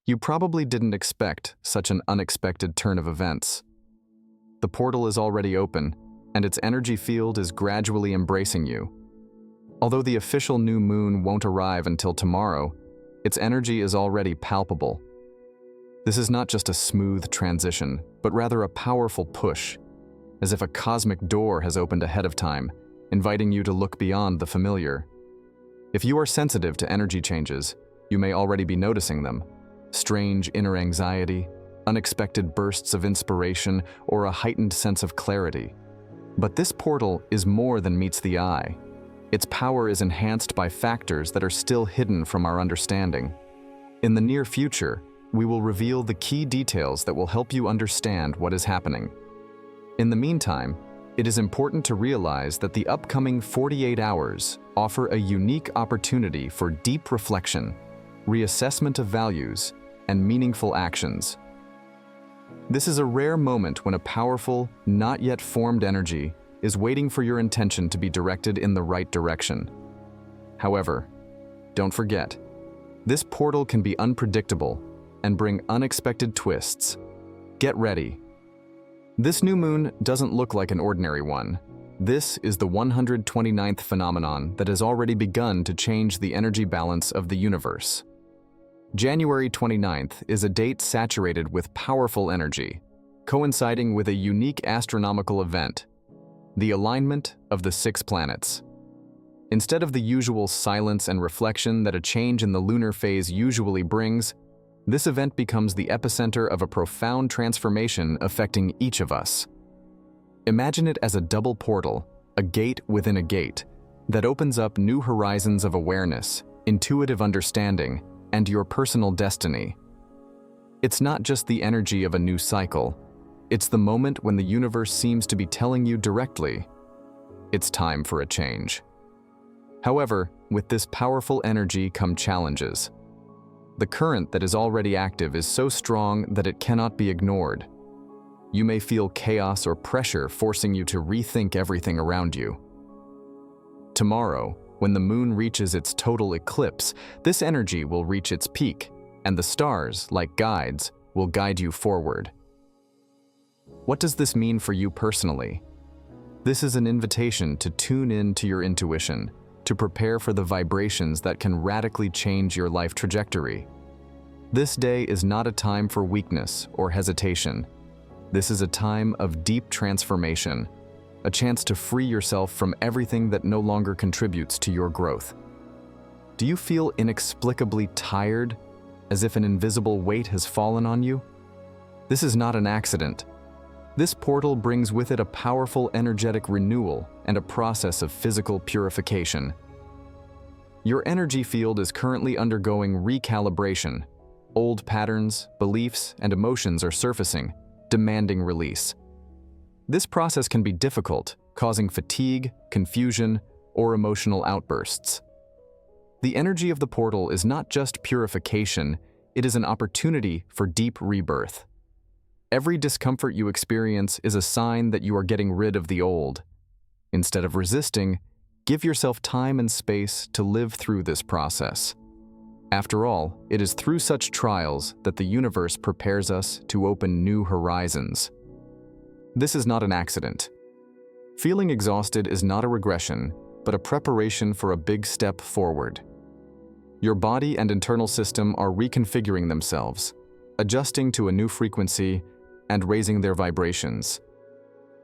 You probably didn't expect such an unexpected turn of events. The portal is already open, and its energy field is gradually embracing you. Although the official new moon won't arrive until tomorrow, its energy is already palpable. This is not just a smooth transition, but rather a powerful push, as if a cosmic door has opened ahead of time, inviting you to look beyond the familiar. If you are sensitive to energy changes, you may already be noticing them: strange inner anxiety, unexpected bursts of inspiration, or a heightened sense of clarity. But this portal is more than meets the eye. Its power is enhanced by factors that are still hidden from our understanding. In the near future, we will reveal the key details that will help you understand what is happening. In the meantime, it is important to realize that the upcoming 48 hours offer a unique opportunity for deep reflection, reassessment of values, and meaningful actions. This is a rare moment when a powerful, not yet formed energy is waiting for your intention to be directed in the right direction. However, don't forget, this portal can be unpredictable and bring unexpected twists. Get ready. This new moon doesn't look like an ordinary one. This is the 129th phenomenon that has already begun to change the energy balance of the universe. January 29th is a date saturated with powerful energy, coinciding with a unique astronomical event: the alignment of the 6 planets. Instead of the usual silence and reflection that a change in the lunar phase usually brings, this event becomes the epicenter of a profound transformation affecting each of us. Imagine it as a double portal, a gate within a gate, that opens up new horizons of awareness, intuitive understanding, and your personal destiny. It's not just the energy of a new cycle. It's the moment when the universe seems to be telling you directly, it's time for a change. However, with this powerful energy come challenges. The current that is already active is so strong that it cannot be ignored. You may feel chaos or pressure forcing you to rethink everything around you. Tomorrow, when the moon reaches its total eclipse, this energy will reach its peak, and the stars, like guides, will guide you forward. What does this mean for you personally? This is an invitation to tune in to your intuition, to prepare for the vibrations that can radically change your life trajectory. This day is not a time for weakness or hesitation. This is a time of deep transformation, a chance to free yourself from everything that no longer contributes to your growth. Do you feel inexplicably tired, as if an invisible weight has fallen on you? This is not an accident. This portal brings with it a powerful energetic renewal and a process of physical purification. Your energy field is currently undergoing recalibration. Old patterns, beliefs, and emotions are surfacing, demanding release. This process can be difficult, causing fatigue, confusion, or emotional outbursts. The energy of the portal is not just purification, it is an opportunity for deep rebirth. Every discomfort you experience is a sign that you are getting rid of the old. Instead of resisting, give yourself time and space to live through this process. After all, it is through such trials that the universe prepares us to open new horizons. This is not an accident. Feeling exhausted is not a regression, but a preparation for a big step forward. Your body and internal system are reconfiguring themselves, adjusting to a new frequency and raising their vibrations.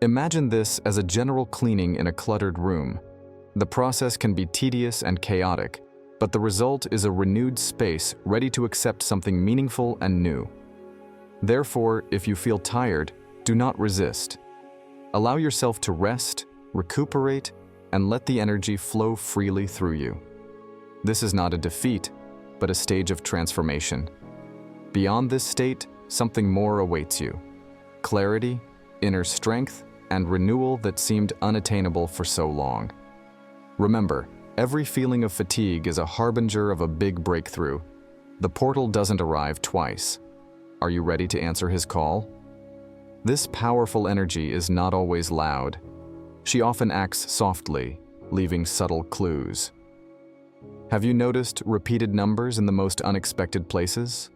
Imagine this as a general cleaning in a cluttered room. The process can be tedious and chaotic, but the result is a renewed space ready to accept something meaningful and new. Therefore, if you feel tired, do not resist. Allow yourself to rest, recuperate, and let the energy flow freely through you. This is not a defeat, but a stage of transformation. Beyond this state, something more awaits you: clarity, inner strength, and renewal that seemed unattainable for so long. Remember, every feeling of fatigue is a harbinger of a big breakthrough. The portal doesn't arrive twice. Are you ready to answer his call? This powerful energy is not always loud. She often acts softly, leaving subtle clues. Have you noticed repeated numbers in the most unexpected places?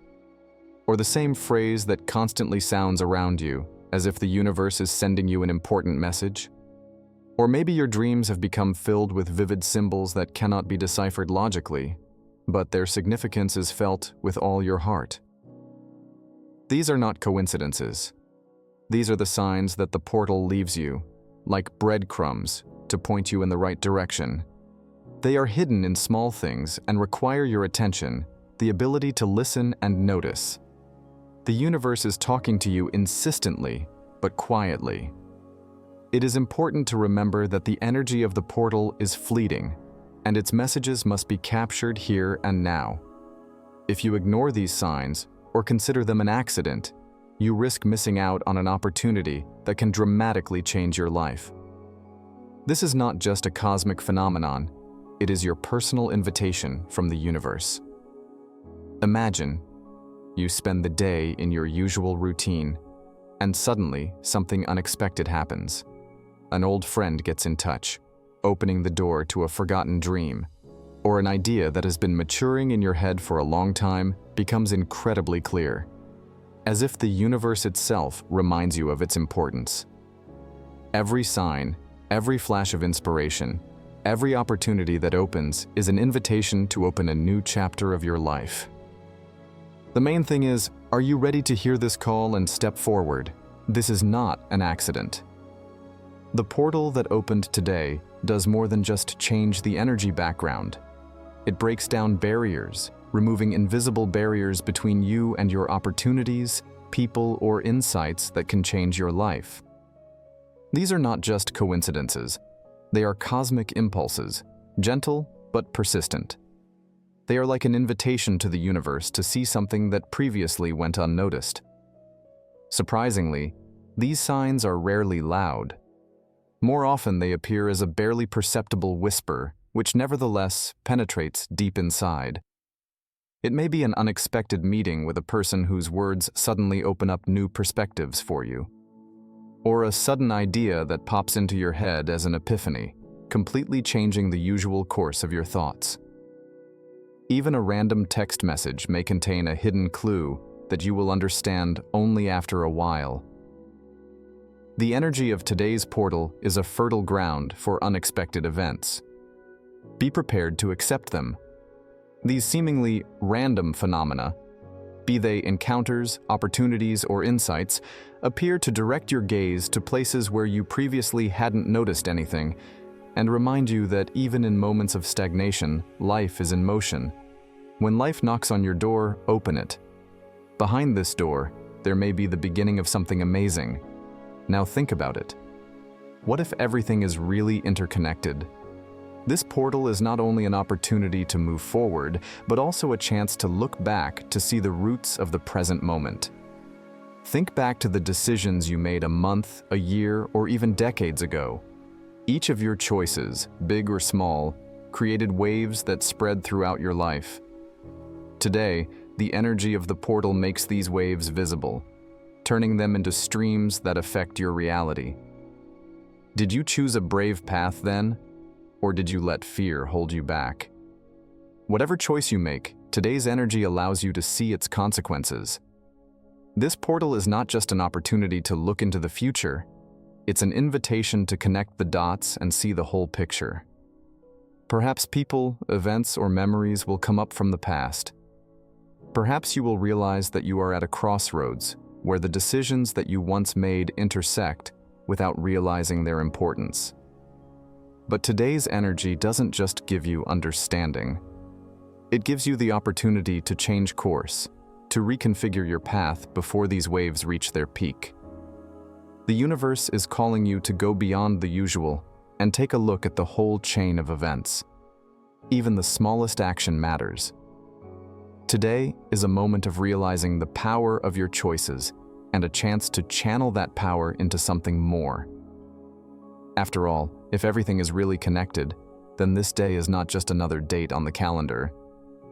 or the same phrase that constantly sounds around you, as if the universe is sending you an important message? Or maybe your dreams have become filled with vivid symbols that cannot be deciphered logically, but their significance is felt with all your heart. These are not coincidences. These are the signs that the portal leaves you, like breadcrumbs, to point you in the right direction. They are hidden in small things and require your attention, the ability to listen and notice. The universe is talking to you insistently, but quietly. It is important to remember that the energy of the portal is fleeting, and its messages must be captured here and now. If you ignore these signs or consider them an accident, you risk missing out on an opportunity that can dramatically change your life. This is not just a cosmic phenomenon, it is your personal invitation from the universe. Imagine you spend the day in your usual routine, and suddenly something unexpected happens. An old friend gets in touch, opening the door to a forgotten dream, or an idea that has been maturing in your head for a long time becomes incredibly clear, as if the universe itself reminds you of its importance. Every sign, every flash of inspiration, every opportunity that opens is an invitation to open a new chapter of your life. The main thing is, are you ready to hear this call and step forward? This is not an accident. The portal that opened today does more than just change the energy background. It breaks down barriers, removing invisible barriers between you and your opportunities, people, or insights that can change your life. These are not just coincidences. They are cosmic impulses, gentle but persistent. They are like an invitation to the universe to see something that previously went unnoticed. Surprisingly, these signs are rarely loud. More often they appear as a barely perceptible whisper, which nevertheless penetrates deep inside. It may be an unexpected meeting with a person whose words suddenly open up new perspectives for you, or a sudden idea that pops into your head as an epiphany, completely changing the usual course of your thoughts. Even a random text message may contain a hidden clue that you will understand only after a while. The energy of today's portal is a fertile ground for unexpected events. Be prepared to accept them. These seemingly random phenomena, be they encounters, opportunities, or insights, appear to direct your gaze to places where you previously hadn't noticed anything, and remind you that even in moments of stagnation, life is in motion. When life knocks on your door, open it. Behind this door, there may be the beginning of something amazing. Now think about it. What if everything is really interconnected? This portal is not only an opportunity to move forward, but also a chance to look back to see the roots of the present moment. Think back to the decisions you made a month, a year, or even decades ago. Each of your choices, big or small, created waves that spread throughout your life. Today, the energy of the portal makes these waves visible, turning them into streams that affect your reality. Did you choose a brave path then? Or did you let fear hold you back? Whatever choice you make, today's energy allows you to see its consequences. This portal is not just an opportunity to look into the future, it's an invitation to connect the dots and see the whole picture. Perhaps people, events, or memories will come up from the past. Perhaps you will realize that you are at a crossroads where the decisions that you once made intersect without realizing their importance. But today's energy doesn't just give you understanding. It gives you the opportunity to change course, to reconfigure your path before these waves reach their peak. The universe is calling you to go beyond the usual and take a look at the whole chain of events. Even the smallest action matters. Today is a moment of realizing the power of your choices and a chance to channel that power into something more. After all, if everything is really connected, then this day is not just another date on the calendar.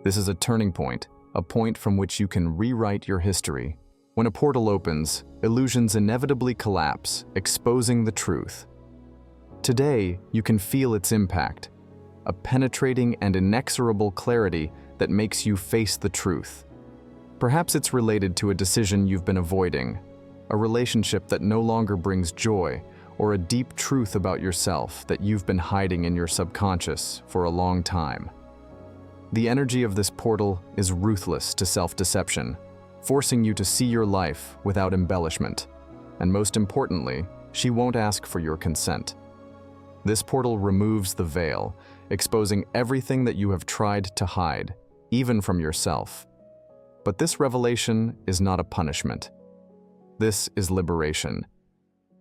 This is a turning point, a point from which you can rewrite your history. When a portal opens, illusions inevitably collapse, exposing the truth. Today, you can feel its impact, a penetrating and inexorable clarity that makes you face the truth. Perhaps it's related to a decision you've been avoiding, a relationship that no longer brings joy, or a deep truth about yourself that you've been hiding in your subconscious for a long time. The energy of this portal is ruthless to self-deception, forcing you to see your life without embellishment. And most importantly, she won't ask for your consent. This portal removes the veil, exposing everything that you have tried to hide, even from yourself. But this revelation is not a punishment. This is liberation.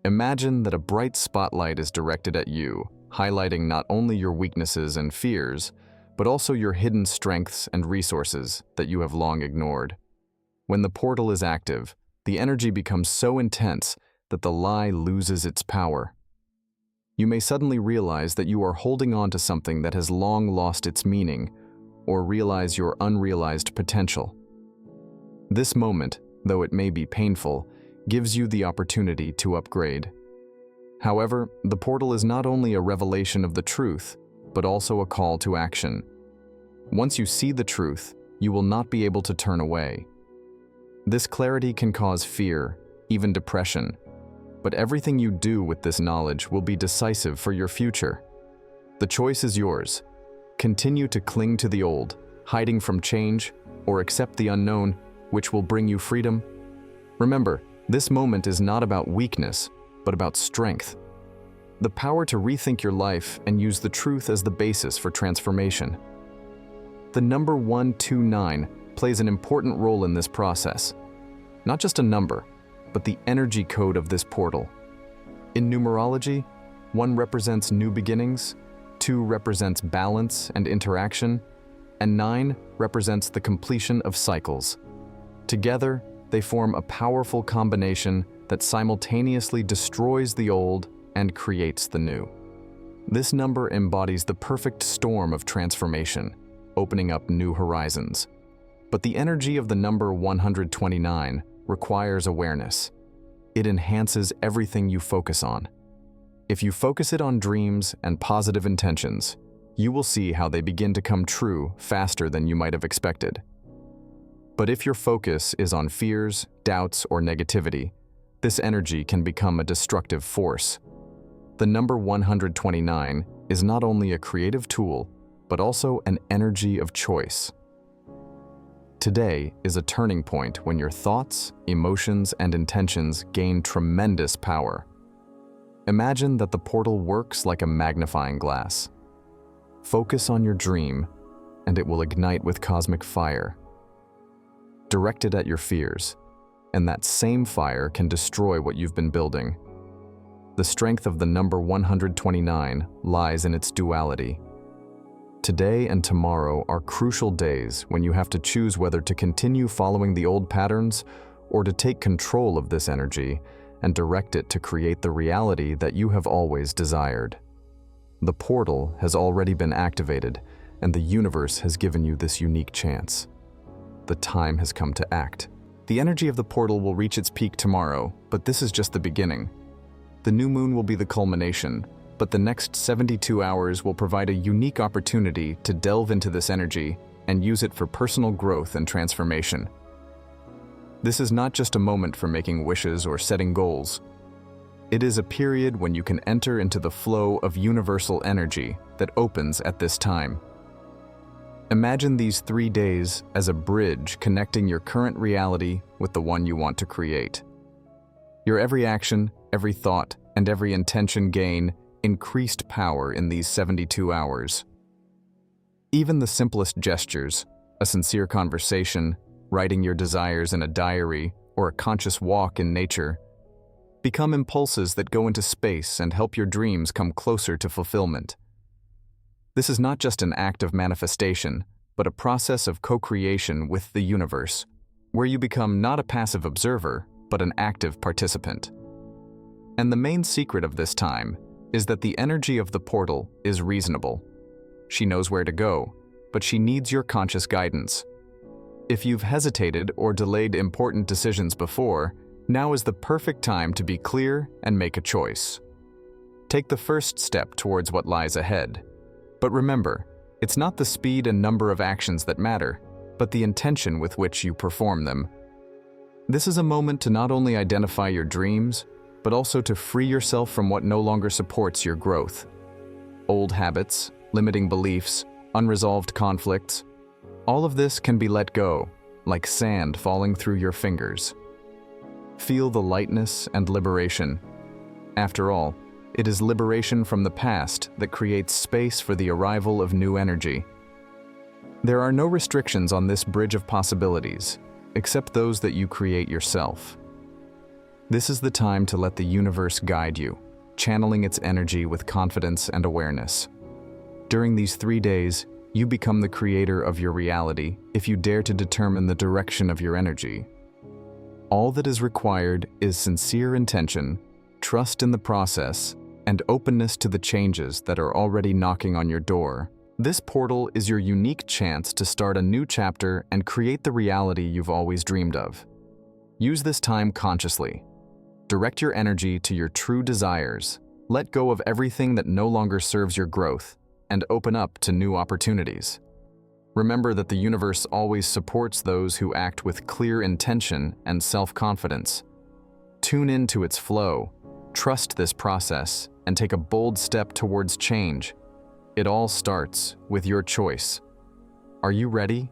Imagine that a bright spotlight is directed at you, highlighting not only your weaknesses and fears, but also your hidden strengths and resources that you have long ignored. When the portal is active, the energy becomes so intense that the lie loses its power. You may suddenly realize that you are holding on to something that has long lost its meaning, or realize your unrealized potential. This moment, though it may be painful, gives you the opportunity to upgrade. However, the portal is not only a revelation of the truth, but also a call to action. Once you see the truth, you will not be able to turn away. This clarity can cause fear, even depression, but everything you do with this knowledge will be decisive for your future. The choice is yours. Continue to cling to the old, hiding from change, or accept the unknown, which will bring you freedom. Remember, this moment is not about weakness, but about strength. The power to rethink your life and use the truth as the basis for transformation. The number 129 plays an important role in this process. Not just a number, but the energy code of this portal. In numerology, 1 represents new beginnings, 2 represents balance and interaction, and 9 represents the completion of cycles. Together, they form a powerful combination that simultaneously destroys the old and creates the new. This number embodies the perfect storm of transformation, opening up new horizons. But the energy of the number 129 requires awareness. It enhances everything you focus on. If you focus it on dreams and positive intentions, you will see how they begin to come true faster than you might have expected. But if your focus is on fears, doubts, or negativity, this energy can become a destructive force. The number 129 is not only a creative tool, but also an energy of choice. Today is a turning point when your thoughts, emotions, and intentions gain tremendous power. Imagine that the portal works like a magnifying glass. Focus on your dream, and it will ignite with cosmic fire. Direct it at your fears, and that same fire can destroy what you've been building. The strength of the number 129 lies in its duality. Today and tomorrow are crucial days when you have to choose whether to continue following the old patterns or to take control of this energy and direct it to create the reality that you have always desired. The portal has already been activated, and the universe has given you this unique chance. The time has come to act. The energy of the portal will reach its peak tomorrow, but this is just the beginning. The new moon will be the culmination, but the next 72 hours will provide a unique opportunity to delve into this energy and use it for personal growth and transformation. This is not just a moment for making wishes or setting goals. It is a period when you can enter into the flow of universal energy that opens at this time. Imagine these 3 days as a bridge connecting your current reality with the one you want to create. Your every action, every thought, and every intention gain increased power in these 72 hours. Even the simplest gestures, a sincere conversation, writing your desires in a diary, or a conscious walk in nature, become impulses that go into space and help your dreams come closer to fulfillment. This is not just an act of manifestation, but a process of co-creation with the universe, where you become not a passive observer, but an active participant. And the main secret of this time is that the energy of the portal is reasonable. She knows where to go, but she needs your conscious guidance. If you've hesitated or delayed important decisions before, now is the perfect time to be clear and make a choice. Take the first step towards what lies ahead. But remember, it's not the speed and number of actions that matter, but the intention with which you perform them. This is a moment to not only identify your dreams, but also to free yourself from what no longer supports your growth. Old habits, limiting beliefs, unresolved conflicts, all of this can be let go, like sand falling through your fingers. Feel the lightness and liberation. After all, it is liberation from the past that creates space for the arrival of new energy. There are no restrictions on this bridge of possibilities, except those that you create yourself. This is the time to let the universe guide you, channeling its energy with confidence and awareness. During these 3 days, you become the creator of your reality if you dare to determine the direction of your energy. All that is required is sincere intention, trust in the process, and openness to the changes that are already knocking on your door. This portal is your unique chance to start a new chapter and create the reality you've always dreamed of. Use this time consciously. Direct your energy to your true desires. Let go of everything that no longer serves your growth, and open up to new opportunities. Remember that the universe always supports those who act with clear intention and self-confidence. Tune into its flow, trust this process, and take a bold step towards change. It all starts with your choice. Are you ready?